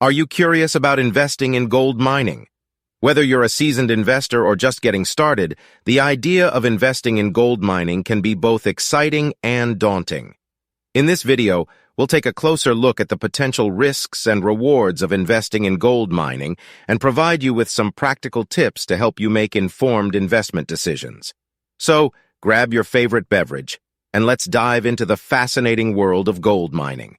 Are you curious about investing in gold mining? Whether you're a seasoned investor or just getting started, the idea of investing in gold mining can be both exciting and daunting. In this video, we'll take a closer look at the potential risks and rewards of investing in gold mining and provide you with some practical tips to help you make informed investment decisions. So, grab your favorite beverage, and let's dive into the fascinating world of gold mining.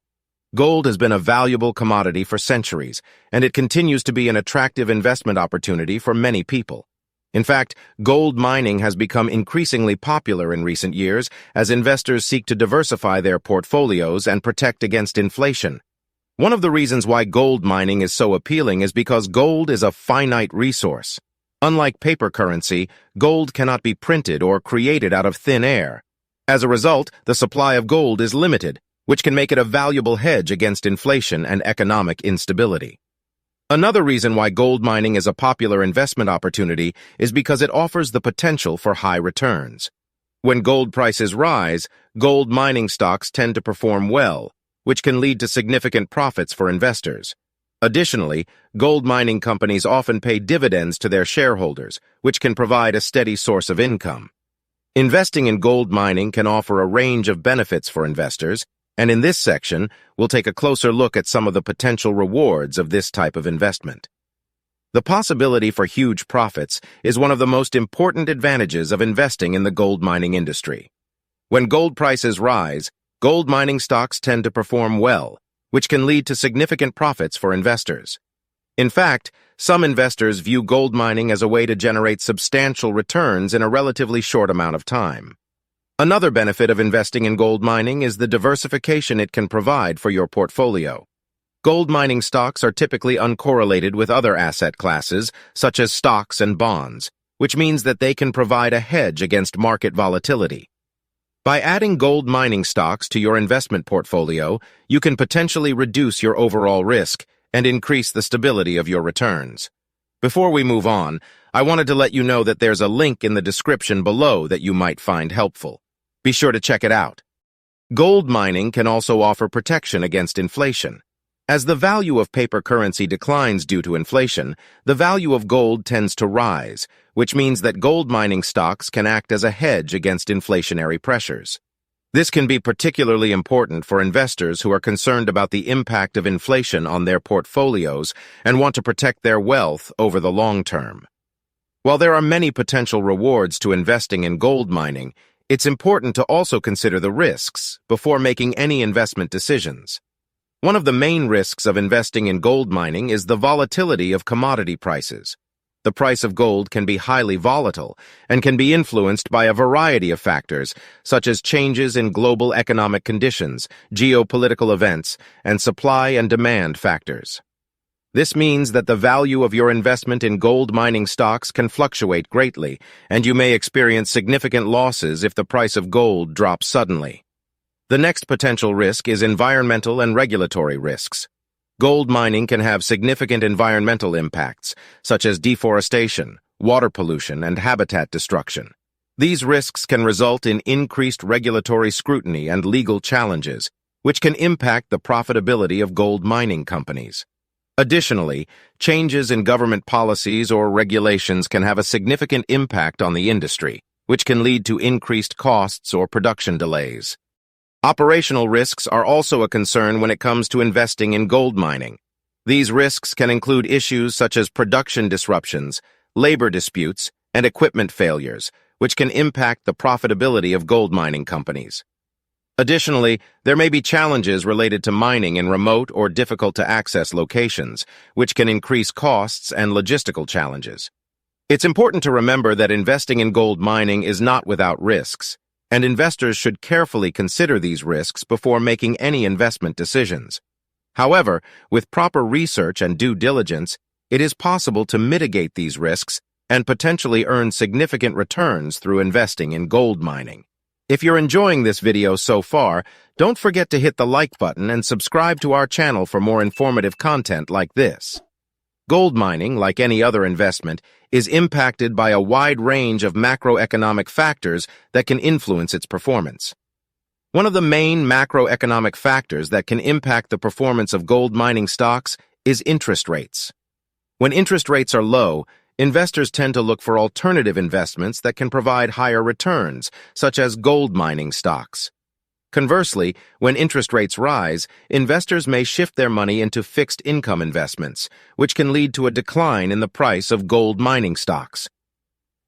Gold has been a valuable commodity for centuries, and it continues to be an attractive investment opportunity for many people. In fact, gold mining has become increasingly popular in recent years as investors seek to diversify their portfolios and protect against inflation. One of the reasons why gold mining is so appealing is because gold is a finite resource. Unlike paper currency, gold cannot be printed or created out of thin air. As a result, the supply of gold is limited, which can make it a valuable hedge against inflation and economic instability. Another reason why gold mining is a popular investment opportunity is because it offers the potential for high returns. When gold prices rise, gold mining stocks tend to perform well, which can lead to significant profits for investors. Additionally, gold mining companies often pay dividends to their shareholders, which can provide a steady source of income. Investing in gold mining can offer a range of benefits for investors, and in this section, we'll take a closer look at some of the potential rewards of this type of investment. The possibility for huge profits is one of the most important advantages of investing in the gold mining industry. When gold prices rise, gold mining stocks tend to perform well, which can lead to significant profits for investors. In fact, some investors view gold mining as a way to generate substantial returns in a relatively short amount of time. Another benefit of investing in gold mining is the diversification it can provide for your portfolio. Gold mining stocks are typically uncorrelated with other asset classes, such as stocks and bonds, which means that they can provide a hedge against market volatility. By adding gold mining stocks to your investment portfolio, you can potentially reduce your overall risk and increase the stability of your returns. Before we move on, I wanted to let you know that there's a link in the description below that you might find helpful. Be sure to check it out. Gold mining can also offer protection against inflation. As the value of paper currency declines due to inflation, the value of gold tends to rise, which means that gold mining stocks can act as a hedge against inflationary pressures. This can be particularly important for investors who are concerned about the impact of inflation on their portfolios and want to protect their wealth over the long term. While there are many potential rewards to investing in gold mining, it's important to also consider the risks before making any investment decisions. One of the main risks of investing in gold mining is the volatility of commodity prices. The price of gold can be highly volatile and can be influenced by a variety of factors, such as changes in global economic conditions, geopolitical events, and supply and demand factors. This means that the value of your investment in gold mining stocks can fluctuate greatly, and you may experience significant losses if the price of gold drops suddenly. The next potential risk is environmental and regulatory risks. Gold mining can have significant environmental impacts, such as deforestation, water pollution, and habitat destruction. These risks can result in increased regulatory scrutiny and legal challenges, which can impact the profitability of gold mining companies. Additionally, changes in government policies or regulations can have a significant impact on the industry, which can lead to increased costs or production delays. Operational risks are also a concern when it comes to investing in gold mining. These risks can include issues such as production disruptions, labor disputes, and equipment failures, which can impact the profitability of gold mining companies. Additionally, there may be challenges related to mining in remote or difficult-to-access locations, which can increase costs and logistical challenges. It's important to remember that investing in gold mining is not without risks, and investors should carefully consider these risks before making any investment decisions. However, with proper research and due diligence, it is possible to mitigate these risks and potentially earn significant returns through investing in gold mining. If you're enjoying this video so far, don't forget to hit the like button and subscribe to our channel for more informative content like this. Gold mining, like any other investment, is impacted by a wide range of macroeconomic factors that can influence its performance. One of the main macroeconomic factors that can impact the performance of gold mining stocks is interest rates. When interest rates are low, investors tend to look for alternative investments that can provide higher returns, such as gold mining stocks. Conversely, when interest rates rise, investors may shift their money into fixed income investments, which can lead to a decline in the price of gold mining stocks.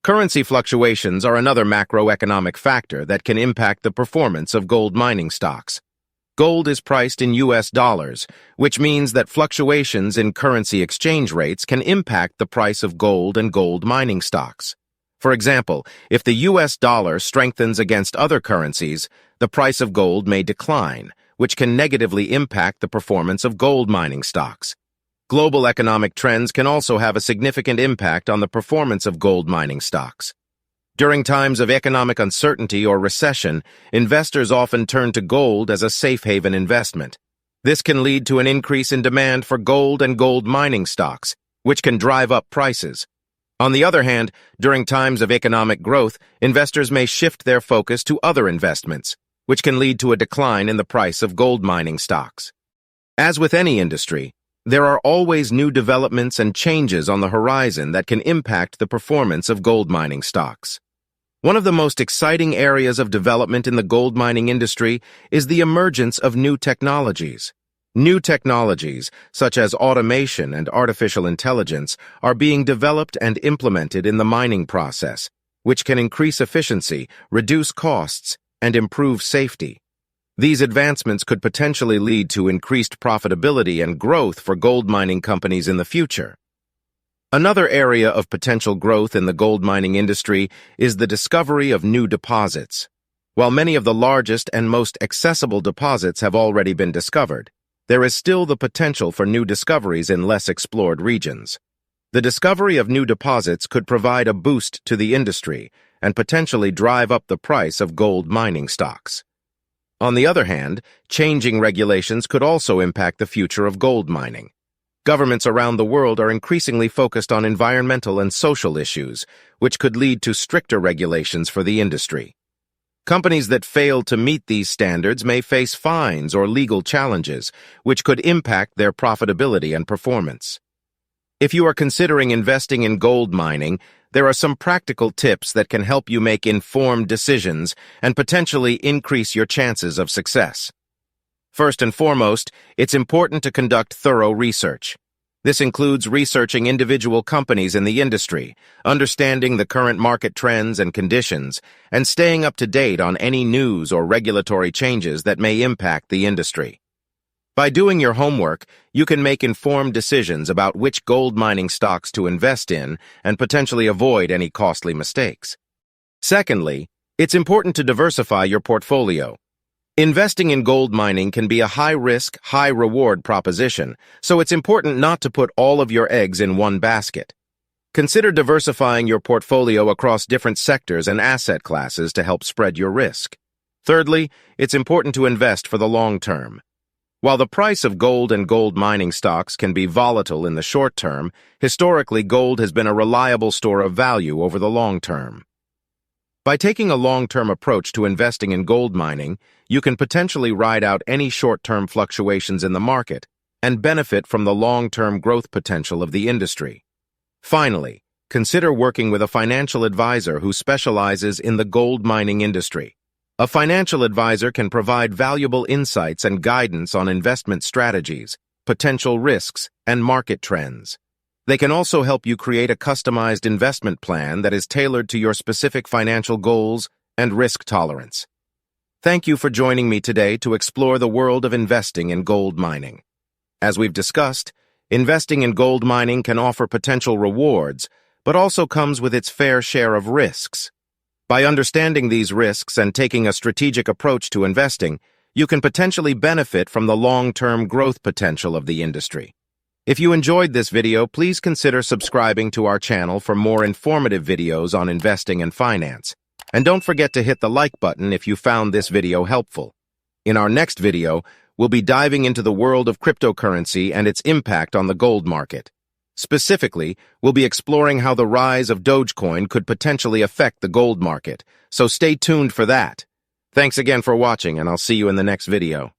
Currency fluctuations are another macroeconomic factor that can impact the performance of gold mining stocks. Gold is priced in US dollars, which means that fluctuations in currency exchange rates can impact the price of gold and gold mining stocks. For example, if the US dollar strengthens against other currencies, the price of gold may decline, which can negatively impact the performance of gold mining stocks. Global economic trends can also have a significant impact on the performance of gold mining stocks. During times of economic uncertainty or recession, investors often turn to gold as a safe haven investment. This can lead to an increase in demand for gold and gold mining stocks, which can drive up prices. On the other hand, during times of economic growth, investors may shift their focus to other investments, which can lead to a decline in the price of gold mining stocks. As with any industry, there are always new developments and changes on the horizon that can impact the performance of gold mining stocks. One of the most exciting areas of development in the gold mining industry is the emergence of new technologies. New technologies, such as automation and artificial intelligence, are being developed and implemented in the mining process, which can increase efficiency, reduce costs, and improve safety. These advancements could potentially lead to increased profitability and growth for gold mining companies in the future. Another area of potential growth in the gold mining industry is the discovery of new deposits. While many of the largest and most accessible deposits have already been discovered, there is still the potential for new discoveries in less explored regions. The discovery of new deposits could provide a boost to the industry and potentially drive up the price of gold mining stocks. On the other hand, changing regulations could also impact the future of gold mining. Governments around the world are increasingly focused on environmental and social issues, which could lead to stricter regulations for the industry. Companies that fail to meet these standards may face fines or legal challenges, which could impact their profitability and performance. If you are considering investing in gold mining, there are some practical tips that can help you make informed decisions and potentially increase your chances of success. First and foremost, it's important to conduct thorough research. This includes researching individual companies in the industry, understanding the current market trends and conditions, and staying up to date on any news or regulatory changes that may impact the industry. By doing your homework, you can make informed decisions about which gold mining stocks to invest in and potentially avoid any costly mistakes. Secondly, it's important to diversify your portfolio. Investing in gold mining can be a high-risk, high-reward proposition, so it's important not to put all of your eggs in one basket. Consider diversifying your portfolio across different sectors and asset classes to help spread your risk. Thirdly, it's important to invest for the long term. While the price of gold and gold mining stocks can be volatile in the short term, historically gold has been a reliable store of value over the long term. By taking a long-term approach to investing in gold mining, you can potentially ride out any short-term fluctuations in the market and benefit from the long-term growth potential of the industry. Finally, consider working with a financial advisor who specializes in the gold mining industry. A financial advisor can provide valuable insights and guidance on investment strategies, potential risks, and market trends. They can also help you create a customized investment plan that is tailored to your specific financial goals and risk tolerance. Thank you for joining me today to explore the world of investing in gold mining. As we've discussed, investing in gold mining can offer potential rewards, but also comes with its fair share of risks. By understanding these risks and taking a strategic approach to investing, you can potentially benefit from the long-term growth potential of the industry. If you enjoyed this video, please consider subscribing to our channel for more informative videos on investing and finance. And don't forget to hit the like button if you found this video helpful. In our next video, we'll be diving into the world of cryptocurrency and its impact on the gold market. Specifically, we'll be exploring how the rise of Dogecoin could potentially affect the gold market, so stay tuned for that. Thanks again for watching, and I'll see you in the next video.